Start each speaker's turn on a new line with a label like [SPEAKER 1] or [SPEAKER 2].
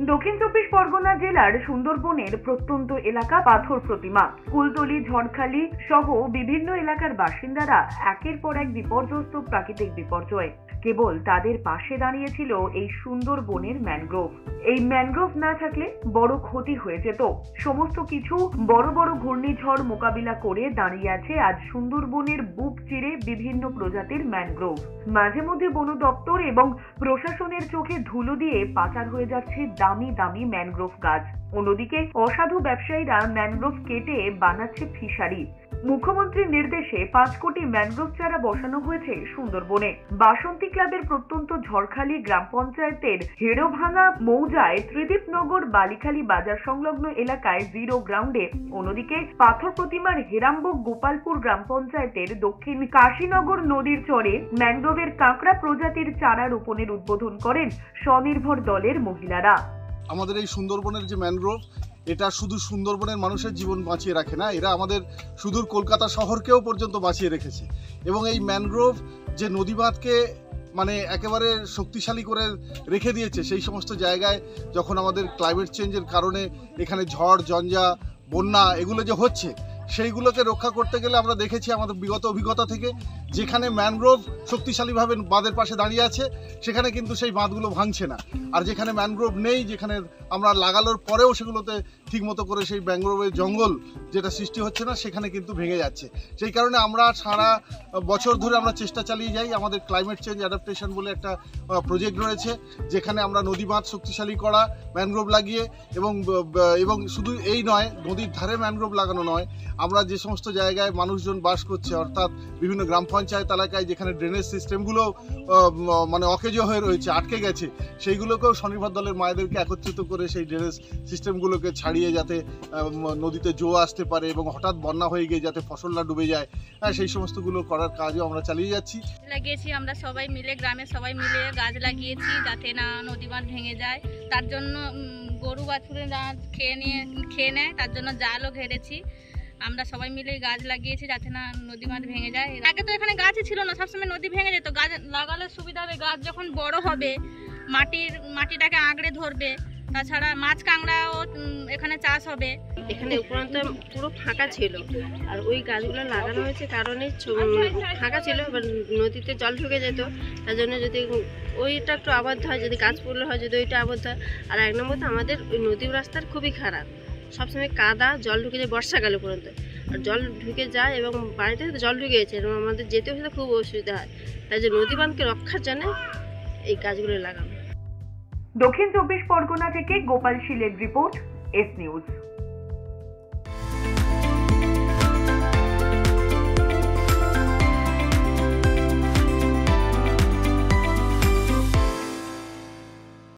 [SPEAKER 1] দক্ষিণ চব্বিশ পরগনা জেলার সুন্দরবনের প্রত্যন্ত এলাকা পাথর প্রতিমা, কুলতলি, ঝড়খালি সহ বিভিন্ন এলাকার বাসিন্দারা একের পর এক বিপর্যস্ত প্রাকৃতিক বিপর্যয়। কেবল তাদের পাশে দাঁড়িয়েছিল এই সুন্দরবনের ম্যানগ্রোভ। এই ম্যানগ্রোভ না থাকলে বড় ক্ষতি হয়ে যেত। সমস্ত কিছু বড় বড় ঘূর্ণিঝড় মোকাবিলা করে দাঁড়িয়ে আছে আজ সুন্দরবনের বুক চিরে বিভিন্ন প্রজাতির ম্যানগ্রোভ। মাঝে মধ্যে বন দপ্তর এবং প্রশাসনের চোখে ধুলো দিয়ে পাচার হয়ে যাচ্ছে দামি দামি ম্যানগ্রোভ গাছ। অন্যদিকে অসাধু ব্যবসায়ীরা ম্যানগ্রোভ কেটে বানাচ্ছে ফিশারি। মুখ্যমন্ত্রীর নির্দেশে 5 কোটি ম্যানগ্রোভ চারা বসানো হয়েছে সুন্দরবনে। বাসন্তী ক্লাবের প্রত্যন্ত ঝড়খালি গ্রাম পঞ্চায়েতের হেড়োভাঙা মৌজায় ত্রিদীপনগর বালিখালী বাজার সংলগ্ন এলাকায় জিরো গ্রাউন্ডে, অন্যদিকে পাথর প্রতিমার হেরামবুক গোপালপুর গ্রাম পঞ্চায়েতের দক্ষিণ কাশীনগর নদীর চরে ম্যানগ্রোভের কাঁকড়া প্রজাতির চারা রোপণের উদ্বোধন করেন স্বনির্ভর দলের মহিলারা।
[SPEAKER 2] আমাদের এই সুন্দরবনের যে ম্যানগ্রোভ, এটা শুধু সুন্দরবনের মানুষের জীবন বাঁচিয়ে রাখে না, এরা আমাদের সুদূর কলকাতা শহরকেও পর্যন্ত বাঁচিয়ে রেখেছে। এবং এই ম্যানগ্রোভ যে নদীবাঁধকে একেবারে শক্তিশালী করে রেখে দিয়েছে, সেই সমস্ত জায়গায় যখন আমাদের ক্লাইমেট চেঞ্জের কারণে এখানে ঝড়, ঝঞ্ঝা, বন্যা এগুলো যে হচ্ছে, সেইগুলোকে রক্ষা করতে গেলে আমরা দেখেছি আমাদের বিগত অভিজ্ঞতা থেকে, যেখানে ম্যানগ্রোভ শক্তিশালীভাবে বাঁধের পাশে দাঁড়িয়ে আছে সেখানে কিন্তু সেই বাঁধগুলো ভাঙছে না। আর যেখানে ম্যানগ্রোভ নেই, যেখানে আমরা লাগানোর পরেও সেগুলোতে ঠিকমতো করে সেই ম্যানগ্রোভের জঙ্গল যেটা সৃষ্টি হচ্ছে না, সেখানে কিন্তু ভেঙে যাচ্ছে। সেই কারণে আমরা সারা বছর ধরে আমরা চেষ্টা চালিয়ে যাই। আমাদের ক্লাইমেট চেঞ্জ অ্যাডাপ্টেশন বলে একটা প্রজেক্ট রয়েছে, যেখানে আমরা নদী বাঁধ শক্তিশালী করা, ম্যানগ্রোভ লাগিয়ে এবং শুধু এই নয়, নদীর ধারে ম্যানগ্রোভ লাগানো নয়, আমরা যে সমস্ত জায়গায় মানুষজন বাস করছে, অর্থাৎ বিভিন্ন গ্রাম পঞ্চায়েত এলাকায় যেখানে ড্রেনেজ সিস্টেমগুলো অকেজো হয়ে রয়েছে, আটকে গেছে, সেইগুলোকেও স্বনির্ভর দলের মায়েদেরকে একত্রিত করে সেই ড্রেনেজ সিস্টেমগুলোকে ছাড়িয়ে যাতে নদীতে জোয়ার আসতে পারে এবং হঠাৎ বন্যা হয়ে গিয়ে যাতে ফসল না ডুবে যায়, সেই সমস্তগুলো করার কাজও আমরা চালিয়ে যাচ্ছি।
[SPEAKER 3] আমরা সবাই মিলে, গ্রামের সবাই মিলে গাছ লাগিয়েছি যাতে না নদী বাঁধ ভেঙে যায়। তার জন্য গরু বাছুরে খেয়ে নেয়, তার জন্য জালও ঘেরেছি। আমরা সবাই মিলে গাছ লাগিয়েছি যাতে না নদী বাঁধ ভেঙে যায়। আগে তো এখানে গাছই ছিল না, সবসময় নদী ভেঙে যেত। গাছ লাগালে সুবিধা হবে, গাছ যখন বড় হবে মাটিটাকে আঁকড়ে ধরবে। তাছাড়া মাছ কাঁকড়াও এখানে চাষ হবে।
[SPEAKER 4] এখানে উপরন্ত পুরো ফাঁকা ছিল, আর ওই গাছগুলো লাগানো হয়েছে কারণে ফাঁকা ছিল, এবার নদীতে জল ঢুকে যেত। তার জন্য যদি ওইটা একটু আবদ্ধ হয়, যদি গাছ পড়লে হয়, যদি ওইটা আবদ্ধ হয়। আর এক নম্বর তো আমাদের ওই নদীর রাস্তার খুবই খারাপ, সবসময় কাদা, জল ঢুকে যায় বর্ষাকালে পর্যন্ত, আর জল ঢুকে যায় এবং বাড়িতে জল ঢুকে গেছে এবং আমাদের যেতে হলে খুব অসুবিধা হয়। তাই যে নদী বাঁধকে রক্ষার জন্য এই গাছগুলো লাগানো।
[SPEAKER 1] দক্ষিণ চব্বিশ পরগনা থেকে গোপাল শীলের রিপোর্ট, এস নিউজ।